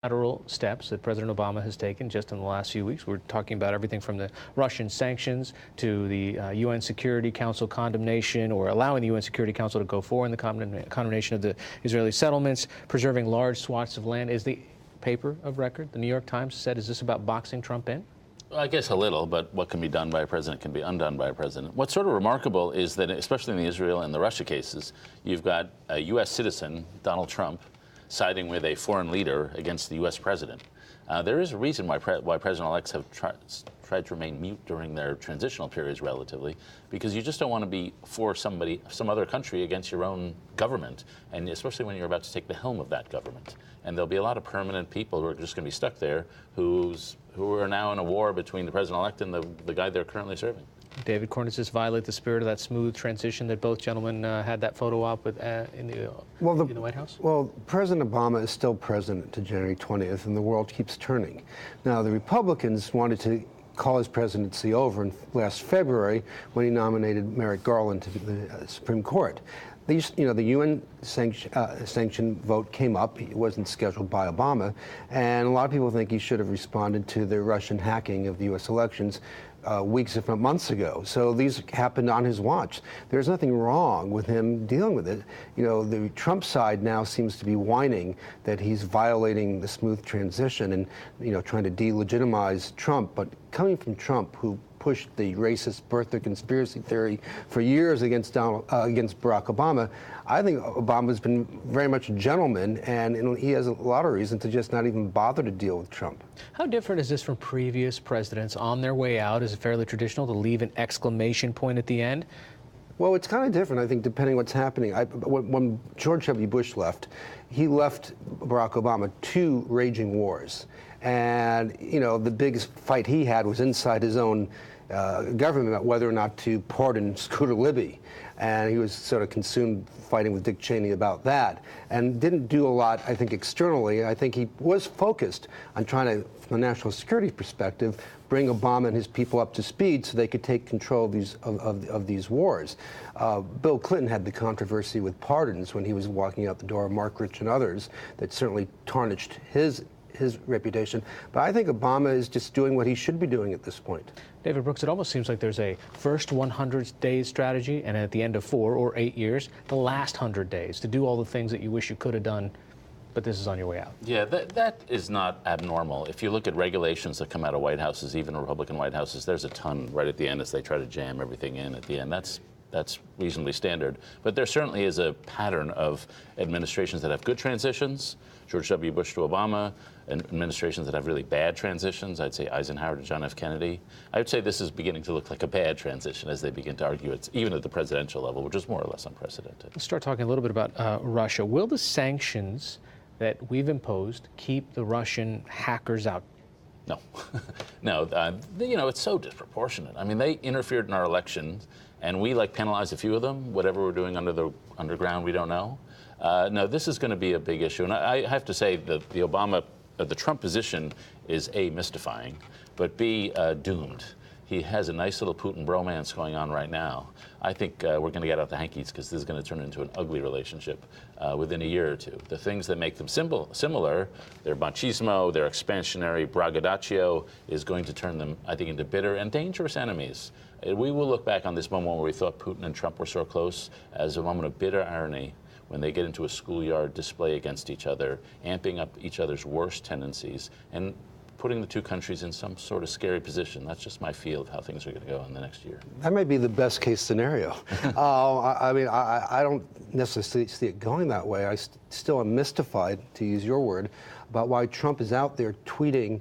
unilateral steps that President Obama has taken just in the last few weeks. We're talking about everything from the Russian sanctions to the UN Security Council condemnation, or allowing the UN Security Council to go forward in the condemnation of the Israeli settlements, preserving large swaths of land. Is the paper of record, the New York Times, said, is this about boxing Trump in? Well, I guess a little, but what can be done by a president can be undone by a president. What's sort of remarkable is that, especially in the Israel and the Russia cases, you've got a U.S. citizen, Donald Trump, siding with a foreign leader against the U.S. president. There is a reason why president-elects have tried to remain mute during their transitional periods relatively, because you just don't want to be for some other country against your own government, and especially when you're about to take the helm of that government. And there'll be a lot of permanent people who are just going to be stuck there who are now in a war between the president-elect and the guy they're currently serving. David, does this violate the spirit of that smooth transition that both gentlemen had that photo op with in the White House? Well, President Obama is still president to January 20th, and the world keeps turning. Now, the Republicans wanted to call his presidency over in last February when he nominated Merrick Garland to the Supreme Court. The UN sanction vote came up. It wasn't scheduled by Obama, and a lot of people think he should have responded to the Russian hacking of the U.S. elections weeks, if not months ago. So these happened on his watch. There's nothing wrong with him dealing with it. The Trump side now seems to be whining that he's violating the smooth transition and, trying to delegitimize Trump. But coming from Trump, who pushed the racist birther conspiracy theory for years against Barack Obama, I think Obama's been very much a gentleman, and he has a lot of reason to just not even bother to deal with Trump. How different is this from previous presidents? On their way out, is it fairly traditional to leave an exclamation point at the end? Well, it's kind of different, I think, depending what's happening. When George W. Bush left, he left Barack Obama 2 raging wars. And, the biggest fight he had was inside his own government about whether or not to pardon Scooter Libby. And he was sort of consumed fighting with Dick Cheney about that, and didn't do a lot, I think, externally. I think he was focused on trying to, from a national security perspective, bring Obama and his people up to speed so they could take control of these wars. Bill Clinton had the controversy with pardons when he was walking out the door, Mark Rich and others, that certainly tarnished his reputation. But I think Obama is just doing what he should be doing at this point. David Brooks, it almost seems like there's a first 100 days strategy, and at the end of 4 or 8 years, the last 100 days to do all the things that you wish you could have done, but this is on your way out. Yeah, that is not abnormal. If you look at regulations that come out of White Houses, even Republican White Houses, there's a ton right at the end as they try to jam everything in at the end. That's reasonably standard. But there certainly is a pattern of administrations that have good transitions, George W. Bush to Obama, and administrations that have really bad transitions. I'd say Eisenhower to John F. Kennedy. I would say this is beginning to look like a bad transition as they begin to argue it's even at the presidential level, which is more or less unprecedented. Let's start talking a little bit about Russia. Will the sanctions that we've imposed keep the Russian hackers out? No. No, it's so disproportionate. I mean, they interfered in our elections, and we penalized a few of them. Whatever we're doing underground, we don't know. No, this is going to be a big issue, and I have to say that the Trump position is A, mystifying, but B, doomed. He has a nice little Putin bromance going on right now. I think we're going to get out the hankies because this is going to turn into an ugly relationship within a year or two. The things that make them similar, their machismo, their expansionary braggadocio, is going to turn them, I think, into bitter and dangerous enemies. We will look back on this moment where we thought Putin and Trump were so close as a moment of bitter irony when they get into a schoolyard display against each other, amping up each other's worst tendencies, and putting the two countries in some sort of scary position. That's just my feel of how things are going to go in the next year. That may be the best case scenario. I don't necessarily see it going that way. I still am mystified, to use your word, about why Trump is out there tweeting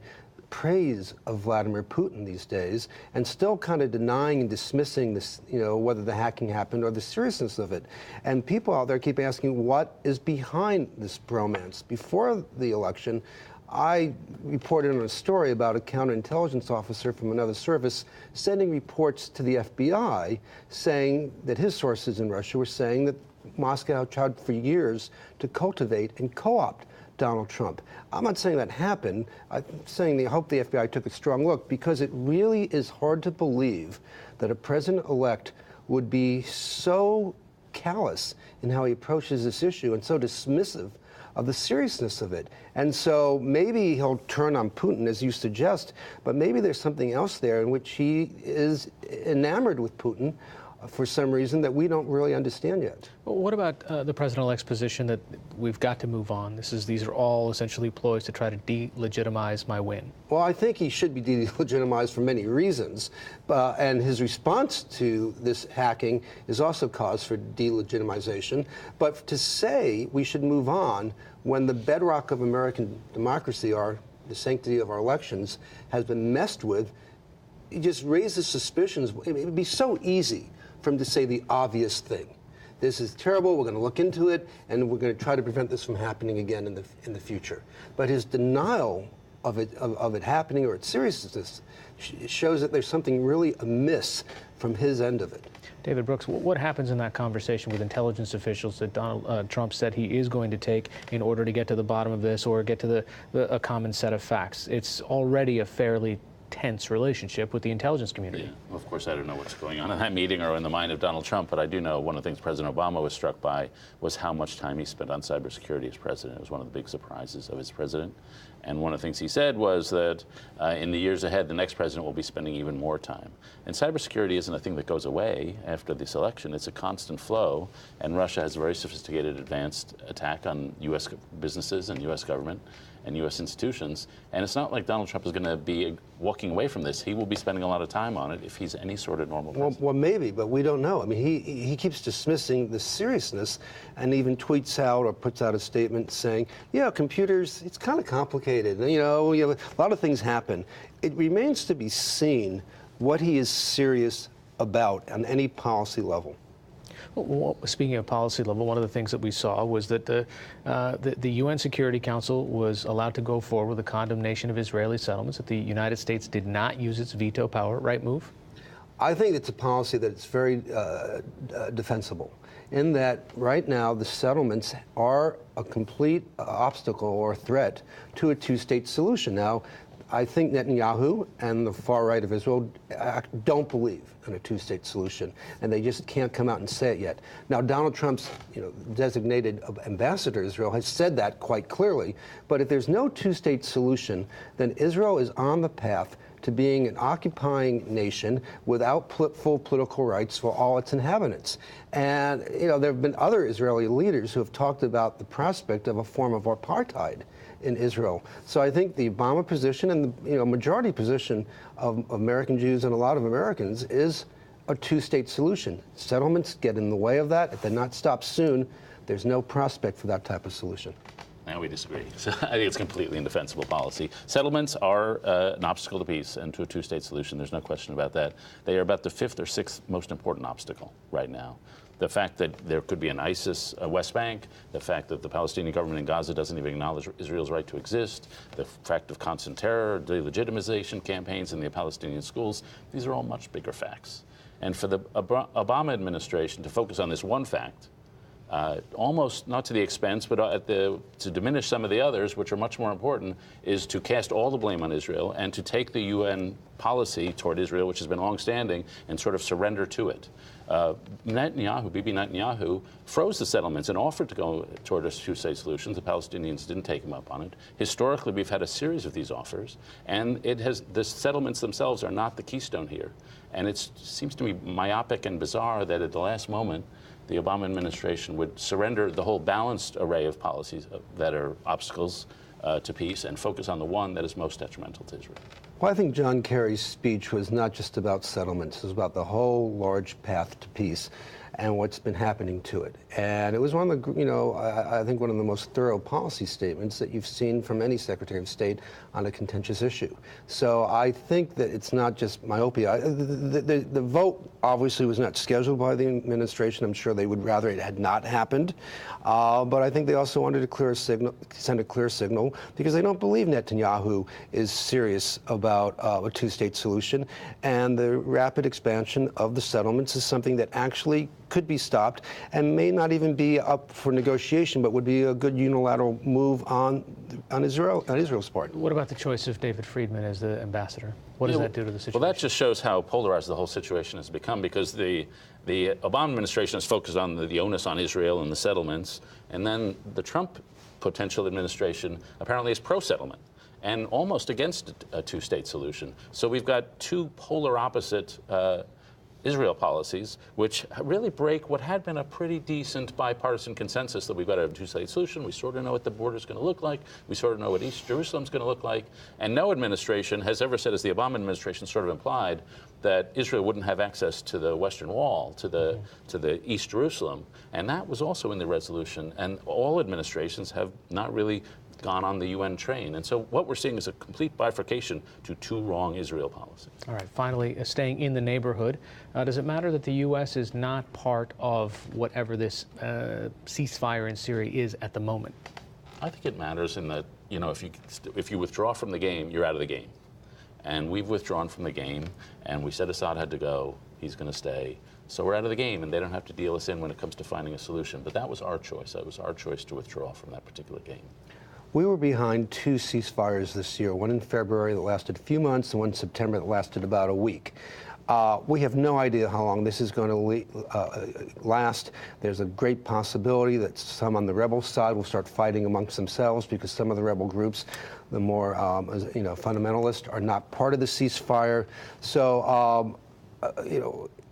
praise of Vladimir Putin these days and still kind of denying and dismissing this, whether the hacking happened or the seriousness of it. And people out there keep asking what is behind this bromance. Before the election, I reported on a story about a counterintelligence officer from another service sending reports to the FBI saying that his sources in Russia were saying that Moscow tried for years to cultivate and co-opt Donald Trump. I'm not saying that happened. I'm saying I hope the FBI took a strong look, because it really is hard to believe that a president-elect would be so callous in how he approaches this issue and so dismissive of the seriousness of it. And so maybe he'll turn on Putin, as you suggest, but maybe there's something else there in which he is enamored with Putin for some reason that we don't really understand yet. Well, what about the president-elect's position that we've got to move on? These are all essentially ploys to try to delegitimize my win. Well, I think he should be delegitimized for many reasons, and his response to this hacking is also cause for delegitimization. But to say we should move on when the bedrock of American democracy, the sanctity of our elections, has been messed with, it just raises suspicions. It would be so easy for him to say the obvious thing. This is terrible, we're going to look into it, and we're going to try to prevent this from happening again in the future. But his denial of it happening, or its seriousness, shows that there's something really amiss from his end of it. David Brooks, what happens in that conversation with intelligence officials that Donald Trump said he is going to take in order to get to the bottom of this or get to a common set of facts? It's already a fairly tense relationship with the intelligence community. Yeah. Well, of course, I don't know what's going on in that meeting or in the mind of Donald Trump, but I do know one of the things President Obama was struck by was how much time he spent on cybersecurity as president. It was one of the big surprises of his president. And one of the things he said was that in the years ahead, the next president will be spending even more time. And cybersecurity isn't a thing that goes away after this election. It's a constant flow. And Russia has a very sophisticated, advanced attack on U.S. businesses and U.S. government and U.S. institutions. And it's not like Donald Trump is going to be walking away from this. He will be spending a lot of time on it if he's any sort of normal president. Well, maybe, but we don't know. I mean, he keeps dismissing the seriousness and even tweets out or puts out a statement saying, yeah, computers, it's kind of complicated. You know, a lot of things happen. It remains to be seen what he is serious about on any policy level. Well, speaking of policy level, one of the things that we saw was that the UN Security Council was allowed to go forward with a condemnation of Israeli settlements, that the United States did not use its veto power. Right move? I think it's a policy that's very defensible, in that right now the settlements are a complete obstacle or threat to a two-state solution. Now, I think Netanyahu and the far right of Israel don't believe in a two-state solution, and they just can't come out and say it yet. Now, Donald Trump's designated ambassador to Israel has said that quite clearly, but if there's no two-state solution, then Israel is on the path to being an occupying nation without full political rights for all its inhabitants. And there have been other Israeli leaders who have talked about the prospect of a form of apartheid in Israel. So I think the Obama position and the majority position of American Jews and a lot of Americans is a two-state solution. Settlements get in the way of that. If they're not stopped soon, there's no prospect for that type of solution. Now we disagree. So I think it's completely indefensible policy. Settlements are an obstacle to peace and to a two-state solution. There's no question about that. They are about the fifth or sixth most important obstacle right now. The fact that there could be an ISIS West Bank, the fact that the Palestinian government in Gaza doesn't even acknowledge Israel's right to exist, the fact of constant terror, delegitimization campaigns in the Palestinian schools, these are all much bigger facts. And for the Obama administration to focus on this one fact, almost not to the expense, but to diminish some of the others, which are much more important, is to cast all the blame on Israel and to take the UN policy toward Israel, which has been longstanding, and sort of surrender to it. Bibi Netanyahu, froze the settlements and offered to go toward a two-state solution. The Palestinians didn't take him up on it. Historically, we've had a series of these offers, and the settlements themselves are not the keystone here. And it seems to me myopic and bizarre that at the last moment, the Obama administration would surrender the whole balanced array of policies that are obstacles to peace and focus on the one that is most detrimental to Israel. Well, I think John Kerry's speech was not just about settlements. It was about the whole large path to peace and what's been happening to it. And it was one of the, I think one of the most thorough policy statements that you've seen from any Secretary of State on a contentious issue. So I think that it's not just myopia. The vote obviously was not scheduled by the administration. I'm sure they would rather it had not happened. But I think they also wanted to send a clear signal because they don't believe Netanyahu is serious about a two-state solution. And the rapid expansion of the settlements is something that actually could be stopped and may not even be up for negotiation, but would be a good unilateral move on Israel's part. What about the choice of David Friedman as the ambassador? What does that do to the situation? Well, that just shows how polarized the whole situation has become, because the Obama administration is focused on the onus on Israel and the settlements, and then the Trump potential administration apparently is pro-settlement and almost against a two-state solution. So we've got two polar opposite Israel policies, which really break what had been a pretty decent bipartisan consensus that we've got to have a two-state solution. We sort of know what the border is going to look like. We sort of know what East Jerusalem is going to look like. And no administration has ever said, as the Obama administration sort of implied, that Israel wouldn't have access to the Western Wall, to the East Jerusalem. And that was also in the resolution. And all administrations have not really gone on the UN train. And so what we're seeing is a complete bifurcation to two wrong Israel policies. All right, finally, staying in the neighborhood, does it matter that the U.S. is not part of whatever this ceasefire in Syria is at the moment? I think it matters in that, you know, if you withdraw from the game, you're out of the game. And we've withdrawn from the game, and we said Assad had to go, he's going to stay. So we're out of the game, and they don't have to deal us in when it comes to finding a solution. But that was our choice. That was our choice to withdraw from that particular game. We were behind two ceasefires this year, one in February that lasted a few months and one in September that lasted about a week. We have no idea how long this is going to last. There's a great possibility that some on the rebel side will start fighting amongst themselves because some of the rebel groups, the more fundamentalist, are not part of the ceasefire. So,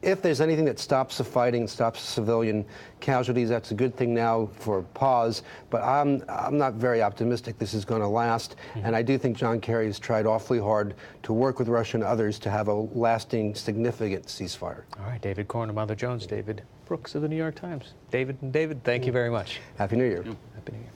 if there's anything that stops the fighting, stops civilian casualties, that's a good thing now for a pause. But I'm not very optimistic this is going to last. And I do think John Kerry has tried awfully hard to work with Russia and others to have a lasting, significant ceasefire. All right, David Corn and Mother Jones, David Brooks of the New York Times. David and David, thank you very much. Happy New Year. Happy New Year.